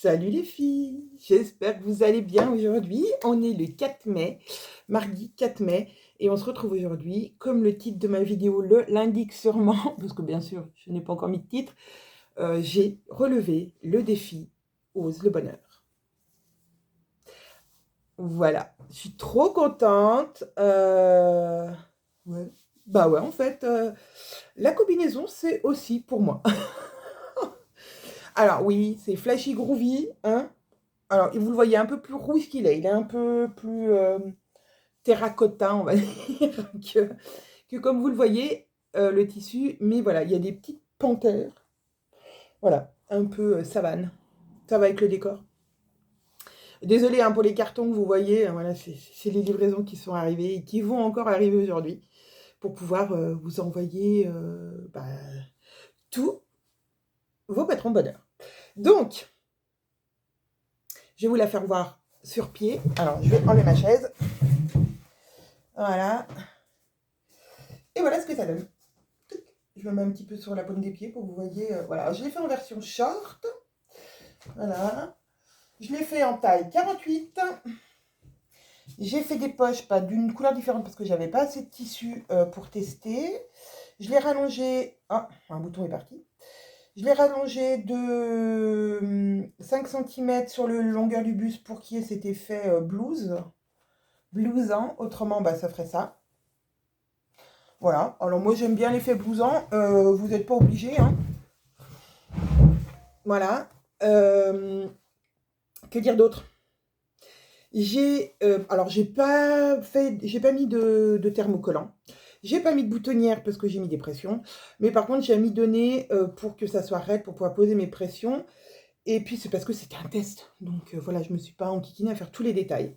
Salut les filles, j'espère que vous allez bien aujourd'hui. On est le 4 mai, mardi 4 mai, et on se retrouve aujourd'hui, comme le titre de ma vidéo l'indique sûrement, parce que bien sûr, je n'ai pas encore mis de titre, j'ai relevé le défi Ose le bonheur. Voilà, je suis trop contente. Ouais. Bah ouais, en fait, la combinaison, c'est aussi pour moi. Alors oui, c'est flashy groovy, hein. Alors, vous le voyez un peu plus rouge qu'il est. Il est un peu plus terracotta, on va dire, que comme vous le voyez, le tissu. Mais voilà, il y a des petites panthères. Voilà, un peu savane. Ça va avec le décor. Désolée hein, pour les cartons que vous voyez. Voilà, c'est les livraisons qui sont arrivées et qui vont encore arriver aujourd'hui pour pouvoir vous envoyer tous vos patrons bonheur. Donc, je vais vous la faire voir sur pied. Alors, je vais enlever ma chaise. Voilà. Et voilà ce que ça donne. Je me mets un petit peu sur la paume des pieds pour que vous voyez. Voilà, je l'ai fait en version short. Voilà. Je l'ai fait en taille 48. J'ai fait des poches, pas d'une couleur différente parce que j'avais pas assez de tissu pour tester. Je l'ai rallongé. Ah, un bouton est parti. Je l'ai rallongé de 5 cm sur le longueur du buste pour qu'il y ait cet effet blouse. Blousant. Autrement, bah, ça ferait ça. Voilà. Alors moi, j'aime bien l'effet blousant. Vous n'êtes pas obligé, hein. Voilà. Que dire d'autre? Alors j'ai pas mis de thermocollant. J'ai pas mis de boutonnière parce que j'ai mis des pressions. Mais par contre, j'ai mis de nez pour que ça soit raide, pour pouvoir poser mes pressions. Et puis c'est parce que c'était un test. Donc voilà, je me suis pas enquiquinée à faire tous les détails.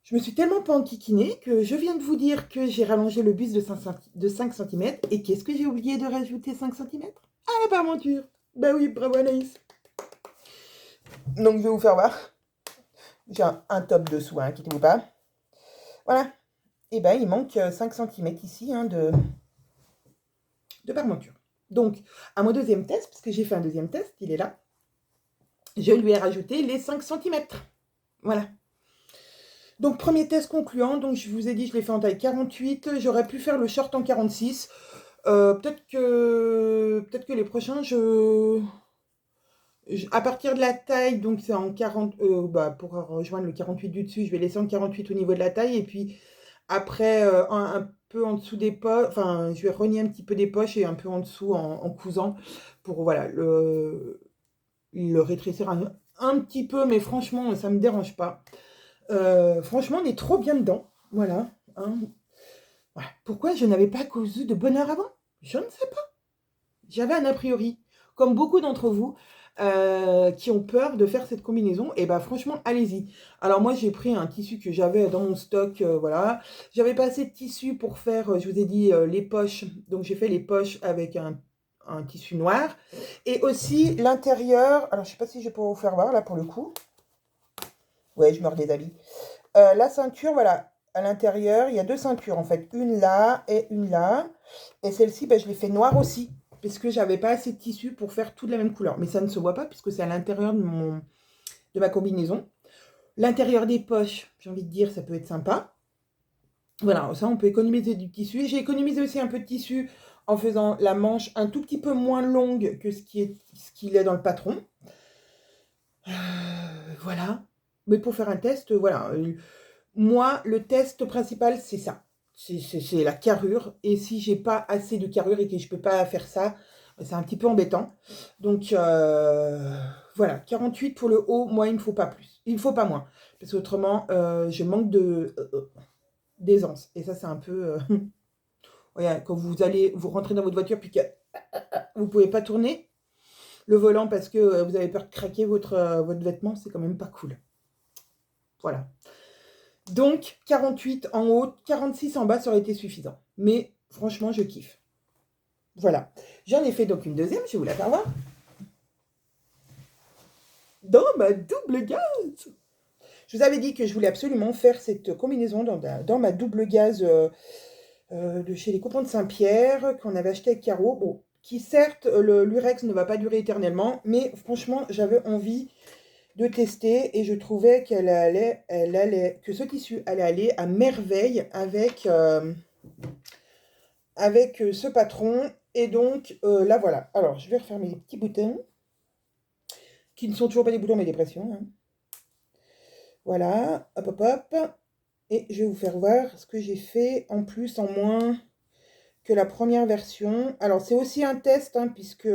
Je me suis tellement pas enquiquinée que je viens de vous dire que j'ai rallongé le buste de 5 cm. Et qu'est-ce que j'ai oublié de rajouter 5 cm? Ah, la parmenture. Bah oui, bravo Anaïs. Donc je vais vous faire voir. J'ai un top dessous, hein, inquiétez-vous pas. Voilà. Et ben il manque 5 cm ici hein, de parmenture. Donc, à mon deuxième test, parce que j'ai fait un deuxième test, il est là, je lui ai rajouté les 5 cm. Voilà. Donc, premier test concluant. Donc, je vous ai dit, je l'ai fait en taille 48. J'aurais pu faire le short en 46. Peut-être que les prochains, à partir de la taille, donc c'est en 40, pour rejoindre le 48 du dessus, je vais laisser en 48 au niveau de la taille. Et puis, après, un peu en dessous des poches, enfin, je vais rogner un petit peu des poches et un peu en dessous en cousant pour, voilà, le rétrécir un petit peu, mais franchement, ça ne me dérange pas. Franchement, on est trop bien dedans, voilà, hein. Voilà. Pourquoi je n'avais pas causé de bonheur avant? Je ne sais pas. J'avais un a priori, comme beaucoup d'entre vous, qui ont peur de faire cette combinaison. Et bah franchement, allez-y. Alors moi, j'ai pris un tissu que j'avais dans mon stock, voilà. J'avais pas assez de tissu pour faire, je vous ai dit, les poches. Donc j'ai fait les poches avec un tissu noir. Et aussi l'intérieur. Alors je sais pas si je vais pouvoir vous faire voir là pour le coup. Ouais, je me redéshabille. La ceinture, voilà. À l'intérieur, il y a deux ceintures en fait. Une là et une là. Et celle-ci, bah, je l'ai fait noire aussi. Parce que j'avais pas assez de tissu pour faire toutes la même couleur. Mais ça ne se voit pas puisque c'est à l'intérieur de ma combinaison. L'intérieur des poches, j'ai envie de dire, ça peut être sympa. Voilà, ça on peut économiser du tissu. J'ai économisé aussi un peu de tissu en faisant la manche un tout petit peu moins longue que ce qu'il est dans le patron. Voilà. Mais pour faire un test, voilà. Moi, le test principal, c'est ça. C'est la carrure. Et si j'ai pas assez de carrure et que je peux pas faire ça, c'est un petit peu embêtant. Donc, voilà. 48 pour le haut, moi, il ne me faut pas plus. Il ne faut pas moins. Parce qu'autrement, je manque d'aisance. Et ça, c'est un peu... voilà, quand vous rentrez dans votre voiture puis que vous pouvez pas tourner le volant parce que vous avez peur de craquer votre vêtement, c'est quand même pas cool. Voilà. Donc, 48 en haut, 46 en bas, ça aurait été suffisant. Mais franchement, je kiffe. Voilà. J'en ai fait donc une deuxième, je vais vous la faire voir. Dans ma double gaze. Je vous avais dit que je voulais absolument faire cette combinaison dans ma double gaze de chez les copains de Saint-Pierre, qu'on avait acheté avec Caro. Bon, qui certes, l'urex ne va pas durer éternellement, mais franchement, j'avais envie de tester et je trouvais que ce tissu allait aller à merveille avec ce patron. Et donc, là, voilà. Alors, je vais refaire mes petits boutons, qui ne sont toujours pas des boutons, mais des pressions, hein. Voilà, hop, hop, hop. Et je vais vous faire voir ce que j'ai fait en plus, en moins que la première version. Alors, c'est aussi un test, hein, puisque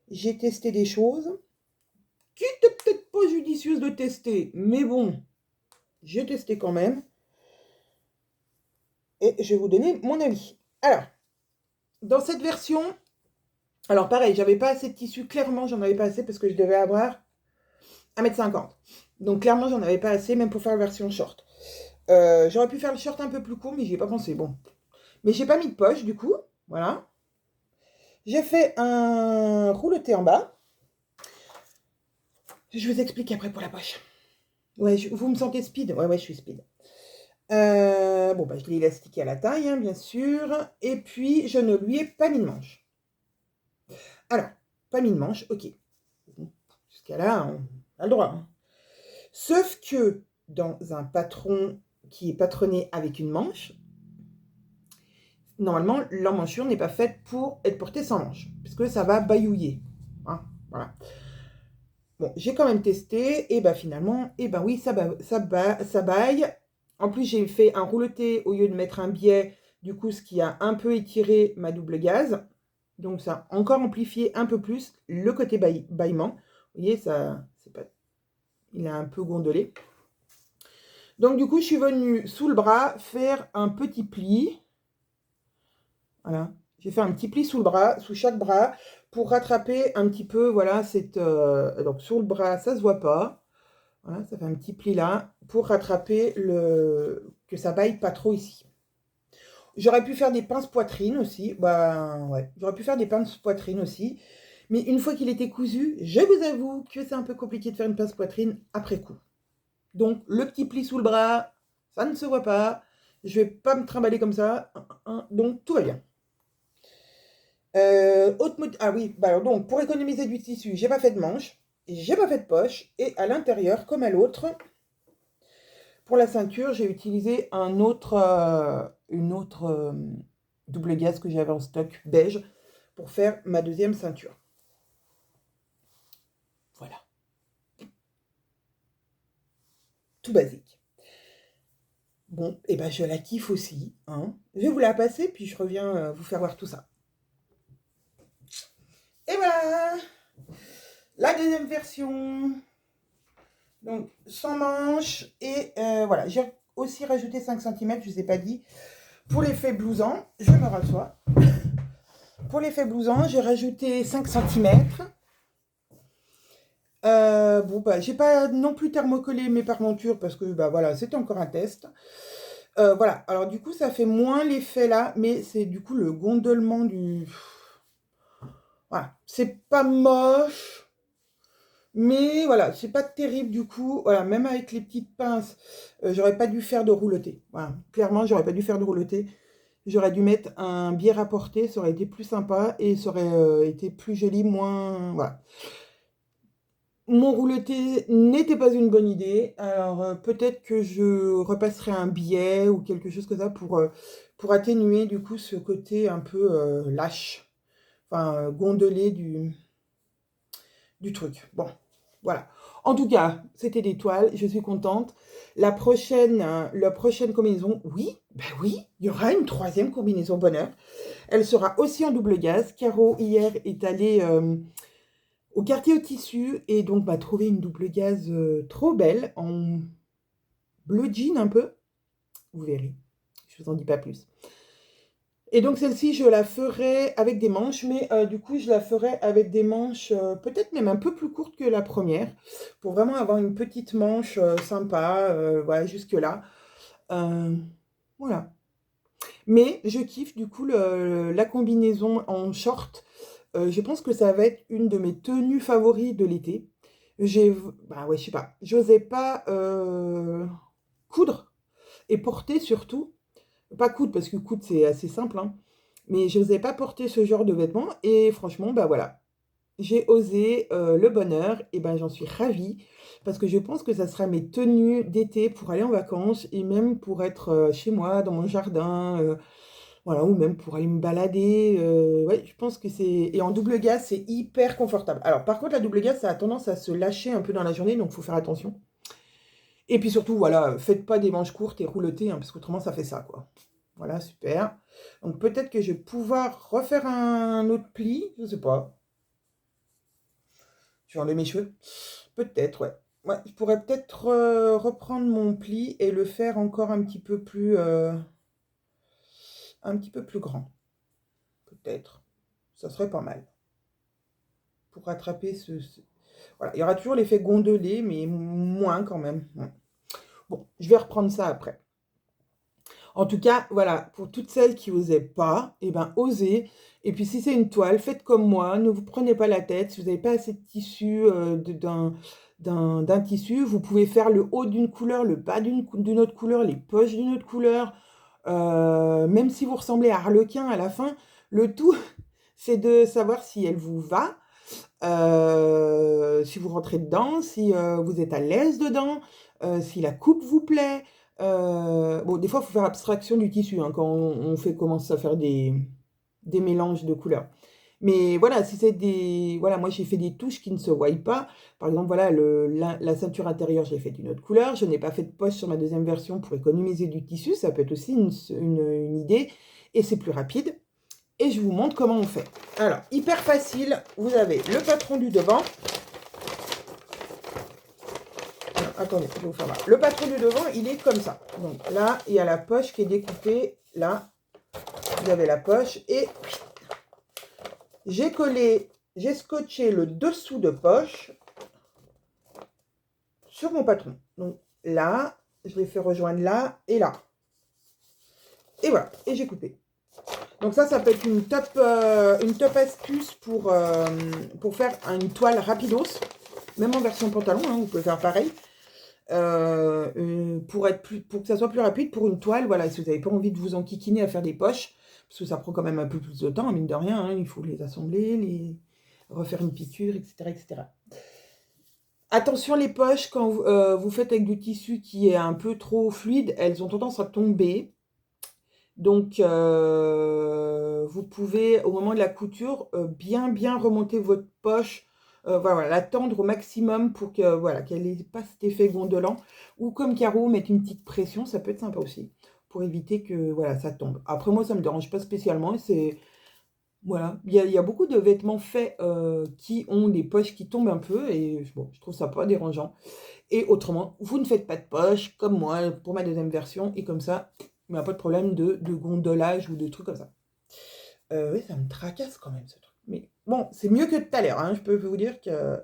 j'ai testé des choses qui n'étaient peut-être pas judicieuses de tester, mais bon, j'ai testé quand même. Et je vais vous donner mon avis. Alors, dans cette version, alors pareil, j'avais pas assez de tissu, clairement, j'en avais pas assez parce que je devais avoir 1,50 m. Donc, clairement, j'en avais pas assez, même pour faire la version short. J'aurais pu faire le short un peu plus court, mais j'y ai pas pensé. Bon. Mais j'ai pas mis de poche, du coup. Voilà. J'ai fait un rouleté en bas. Je vous explique après pour la poche. Ouais, vous me sentez speed? Ouais, je suis speed. Bon, bah, je l'ai élastiqué à la taille, hein, bien sûr. Et puis, je ne lui ai pas mis de manche. Alors, pas mis de manche, ok. Jusqu'à là, on a le droit, hein. Sauf que dans un patron qui est patronné avec une manche, normalement, l'emmanchure n'est pas faite pour être portée sans manche, puisque ça va baillouiller, hein, voilà. Bon, j'ai quand même testé, et bah finalement, et ben oui, ça baille. En plus, j'ai fait un rouleté au lieu de mettre un biais, du coup, ce qui a un peu étiré ma double gaze. Donc, ça a encore amplifié un peu plus le côté bâillement. Vous voyez, ça, c'est pas, il a un peu gondolé. Donc, du coup, je suis venue sous le bras faire un petit pli. Voilà. J'ai fait un petit pli sous le bras, sous chaque bras, pour rattraper un petit peu, voilà, donc sur le bras, ça se voit pas. Voilà, ça fait un petit pli là, pour rattraper que ça baille pas trop ici. J'aurais pu faire des pinces poitrine aussi, bah ouais, j'aurais pu faire des pinces poitrine aussi. Mais une fois qu'il était cousu, je vous avoue que c'est un peu compliqué de faire une pince poitrine après coup. Donc, le petit pli sous le bras, ça ne se voit pas. Je vais pas me trimballer comme ça. Donc, tout va bien. Ah oui, bah alors donc, pour économiser du tissu, j'ai pas fait de manche, j'ai pas fait de poche, et à l'intérieur, comme à l'autre, pour la ceinture, j'ai utilisé une autre double gaze que j'avais en stock beige pour faire ma deuxième ceinture. Voilà. Tout basique. Bon, et ben je la kiffe aussi, hein. Je vais vous la passer, puis je reviens vous faire voir tout ça. Et voilà, la deuxième version. Donc, sans manche. Et voilà, j'ai aussi rajouté 5 cm, je ne vous ai pas dit. Pour l'effet blouson, je me rassois. Pour l'effet blouson, j'ai rajouté 5 cm. Bon, bah, j'ai pas non plus thermocollé mes parmentures parce que, bah voilà, c'est encore un test. Voilà, alors du coup, ça fait moins l'effet là, mais c'est du coup le gondolement du... Voilà, c'est pas moche. Mais voilà, c'est pas terrible du coup. Voilà, même avec les petites pinces, j'aurais pas dû faire de rouleté. Voilà, clairement, j'aurais pas dû faire de rouleté. J'aurais dû mettre un biais rapporté, ça aurait été plus sympa et ça aurait été plus joli, moins... Voilà. Mon rouleté n'était pas une bonne idée. Alors peut-être que je repasserai un biais ou quelque chose comme ça pour atténuer du coup ce côté un peu lâche, enfin gondolé du truc. Bon, voilà. En tout cas, c'était des toiles, je suis contente. La prochaine combinaison, oui, ben oui, il y aura une troisième combinaison bonheur. Elle sera aussi en double gaze. Caro, hier, est allée au quartier au tissu et donc m'a trouvé une double gaze trop belle, en bleu jean un peu. Vous verrez, je vous en dis pas plus. Et donc celle-ci, je la ferai avec des manches, mais du coup, je la ferai avec des manches peut-être même un peu plus courtes que la première, pour vraiment avoir une petite manche sympa, voilà, jusque-là. Voilà. Mais je kiffe du coup la combinaison en short. Je pense que ça va être une de mes tenues favoris de l'été. Bah ouais, je sais pas, j'osais pas coudre et porter surtout. Pas coudre, parce que coudre, c'est assez simple, hein. Mais je n'osais pas porter ce genre de vêtements et franchement, bah voilà, j'ai osé le bonheur et ben j'en suis ravie parce que je pense que ça sera mes tenues d'été pour aller en vacances et même pour être chez moi, dans mon jardin, voilà, ou même pour aller me balader. Ouais, je pense que c'est. Et en double gaze, c'est hyper confortable. Alors, par contre, la double gaze, ça a tendance à se lâcher un peu dans la journée, donc il faut faire attention. Et puis surtout, voilà, faites pas des manches courtes et roulettées, hein, parce qu'autrement, ça fait ça, quoi. Voilà, super. Donc peut-être que je vais pouvoir refaire un autre pli, je sais pas. Je vais enlever mes cheveux. Peut-être, ouais. Ouais, je pourrais peut-être reprendre mon pli et le faire encore un petit peu plus grand. Peut-être. Ça serait pas mal. Pour rattraper Voilà, il y aura toujours l'effet gondolé, mais moins quand même. Ouais. Bon, je vais reprendre ça après. En tout cas, voilà, pour toutes celles qui osaient pas, eh ben, osez. Et puis, si c'est une toile, faites comme moi. Ne vous prenez pas la tête. Si vous n'avez pas assez de tissu, d'un tissu, vous pouvez faire le haut d'une couleur, le bas d'une autre couleur, les poches d'une autre couleur. Même si vous ressemblez à Harlequin à la fin, le tout, c'est de savoir si elle vous va, si vous rentrez dedans, si vous êtes à l'aise dedans, si la coupe vous plaît. Bon, des fois, il faut faire abstraction du tissu hein, quand on commence à faire des mélanges de couleurs. Mais voilà, si c'est des. Voilà, moi j'ai fait des touches qui ne se voient pas. Par exemple, voilà, la ceinture intérieure, je l'ai fait d'une autre couleur. Je n'ai pas fait de poche sur ma deuxième version pour économiser du tissu. Ça peut être aussi une idée. Et c'est plus rapide. Et je vous montre comment on fait. Alors, hyper facile. Vous avez le patron du devant. Alors, attendez, je vais vous faire voir. Le patron du devant, il est comme ça. Donc là, il y a la poche qui est découpée. Là, vous avez la poche. Et j'ai scotché le dessous de poche sur mon patron. Donc là, je l'ai fait rejoindre là et là. Et voilà, et j'ai coupé. Donc ça peut être une top astuce pour faire une toile rapidos. Même en version pantalon, hein, vous pouvez faire pareil. Pour que ça soit plus rapide pour une toile, voilà, si vous n'avez pas envie de vous enquiquiner à faire des poches, parce que ça prend quand même un peu plus de temps, mine de rien, hein, il faut les assembler, refaire une piqûre, etc., etc. Attention les poches, quand vous faites avec du tissu qui est un peu trop fluide, elles ont tendance à tomber. Donc, vous pouvez, au moment de la couture, bien remonter votre poche, voilà, la tendre au maximum pour que, voilà, qu'elle n'ait pas cet effet gondolant. Ou comme Caro, mettre une petite pression, ça peut être sympa aussi, pour éviter que, voilà, ça tombe. Après, moi, ça ne me dérange pas spécialement. Voilà, il y a beaucoup de vêtements faits qui ont des poches qui tombent un peu, et bon, je trouve ça pas dérangeant. Et autrement, vous ne faites pas de poche, comme moi, pour ma deuxième version, et comme ça, il n'y a pas de problème de gondolage ou de trucs comme ça. Oui, ça me tracasse quand même, ce truc. Mais bon, c'est mieux que tout à l'heure, hein, je peux vous dire que...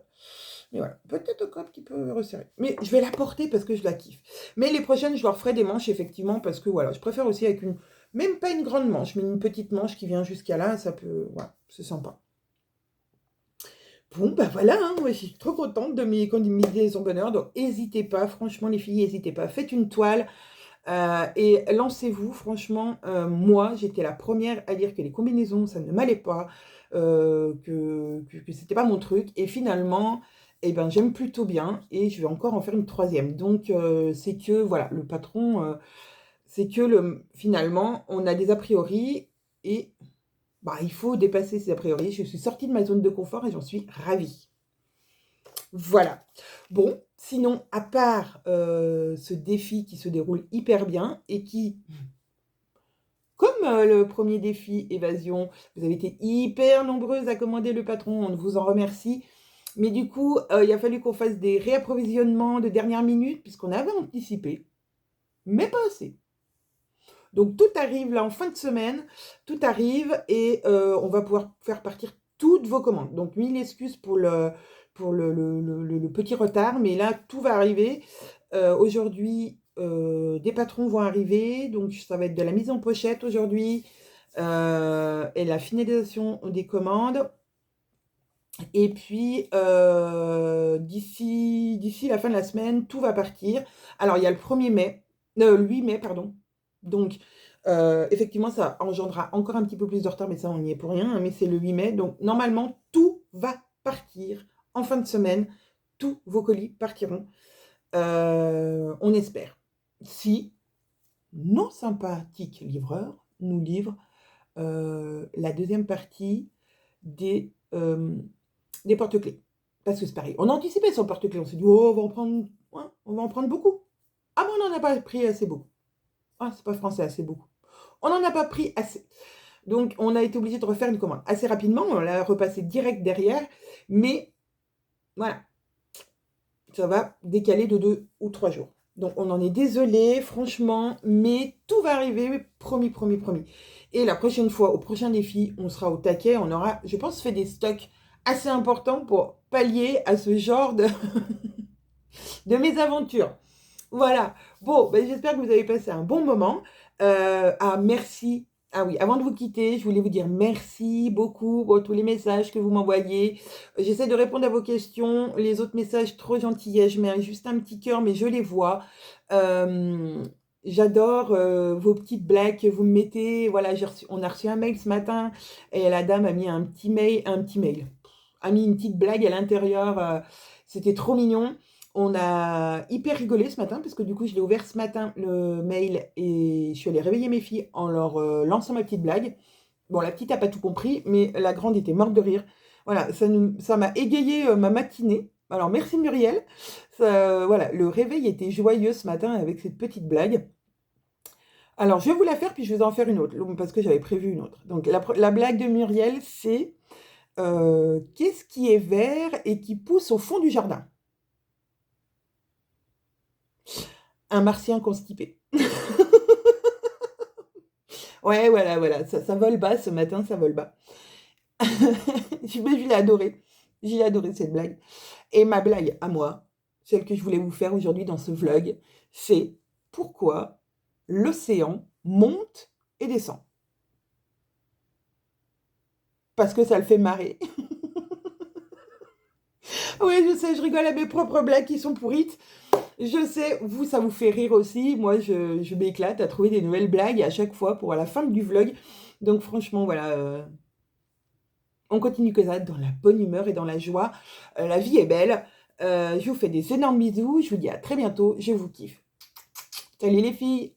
Mais voilà, peut-être encore un petit peu resserré. Mais je vais la porter parce que je la kiffe. Mais les prochaines, je leur ferai des manches, effectivement, parce que voilà, je préfère aussi avec une... Même pas une grande manche, mais une petite manche qui vient jusqu'à là, ça peut... Voilà, c'est sympa. Bon, bah voilà, hein, moi je suis trop contente de mes combinaisons bonheur. Donc n'hésitez pas, franchement les filles, n'hésitez pas. Faites une toile et lancez-vous. Franchement, moi j'étais la première à dire que les combinaisons, ça ne m'allait pas, que c'était pas mon truc. Et finalement, eh ben, j'aime plutôt bien et je vais encore en faire une troisième. Donc c'est que, voilà, le patron, c'est que finalement, on a des a priori et bah, il faut dépasser ces a priori. Je suis sortie de ma zone de confort et j'en suis ravie. Voilà. Bon, sinon, à part ce défi qui se déroule hyper bien et qui, comme le premier défi évasion, vous avez été hyper nombreuses à commander le patron, on vous en remercie. Mais du coup, il a fallu qu'on fasse des réapprovisionnements de dernière minute puisqu'on avait anticipé, mais pas assez. Donc tout arrive là en fin de semaine, tout arrive et on va pouvoir faire partir toutes vos commandes. Donc mille excuses pour le petit retard, mais là tout va arriver. Aujourd'hui, des patrons vont arriver, donc ça va être de la mise en pochette aujourd'hui et la finalisation des commandes. Et puis d'ici la fin de la semaine, tout va partir. Alors il y a le 1er mai, le 8 mai, pardon. Donc, Effectivement, ça engendrera encore un petit peu plus de retard, mais ça, on n'y est pour rien, hein, mais c'est le 8 mai. Donc, normalement, tout va partir en fin de semaine. Tous vos colis partiront, on espère. Si nos sympathiques livreurs nous livrent la deuxième partie des porte-clés. Parce que c'est pareil, on anticipait sur le porte-clés, on s'est dit, oh, on va en prendre beaucoup. Ah, mais on n'en a pas pris assez beaucoup. Ah, c'est pas français, assez beaucoup. On n'en a pas pris assez. Donc, on a été obligé de refaire une commande assez rapidement. On l'a repassé direct derrière. Mais, voilà, ça va décaler de 2 ou 3 jours. Donc, on en est désolé, franchement, mais tout va arriver, promis, promis, promis. Et la prochaine fois, au prochain défi, on sera au taquet. On aura, je pense, fait des stocks assez importants pour pallier à ce genre de mésaventures. Voilà. Bon, ben, j'espère que vous avez passé un bon moment. Merci. Ah oui, avant de vous quitter, je voulais vous dire merci beaucoup pour tous les messages que vous m'envoyez. J'essaie de répondre à vos questions. Les autres messages, trop gentillets. Je mets juste un petit cœur, mais je les vois. J'adore vos petites blagues que vous me mettez. Voilà, on a reçu un mail ce matin et la dame a mis un petit mail, a mis une petite blague à l'intérieur. C'était trop mignon. On a hyper rigolé ce matin parce que du coup, je l'ai ouvert ce matin le mail et je suis allée réveiller mes filles en leur lançant ma petite blague. Bon, la petite n'a pas tout compris, mais la grande était morte de rire. Voilà, ça m'a égayé ma matinée. Alors, merci Muriel. Voilà, le réveil était joyeux ce matin avec cette petite blague. Alors, je vais vous la faire, puis je vais en faire une autre, parce que j'avais prévu une autre. Donc, la blague de Muriel, c'est qu'est-ce qui est vert et qui pousse au fond du jardin? Un martien constipé. Ouais, voilà, voilà, ça vole bas ce matin, ça vole bas. Je l'ai adoré. J'ai adoré cette blague. Et ma blague à moi, celle que je voulais vous faire aujourd'hui dans ce vlog, c'est pourquoi l'océan monte et descend. Parce que ça le fait marrer. Oui, je sais, je rigole à mes propres blagues qui sont pourrites. Je sais, vous, ça vous fait rire aussi. Moi, je m'éclate à trouver des nouvelles blagues à chaque fois pour à la fin du vlog. Donc franchement, voilà, on continue que ça, dans la bonne humeur et dans la joie. La vie est belle. Je vous fais des énormes bisous. Je vous dis à très bientôt. Je vous kiffe. Salut les filles!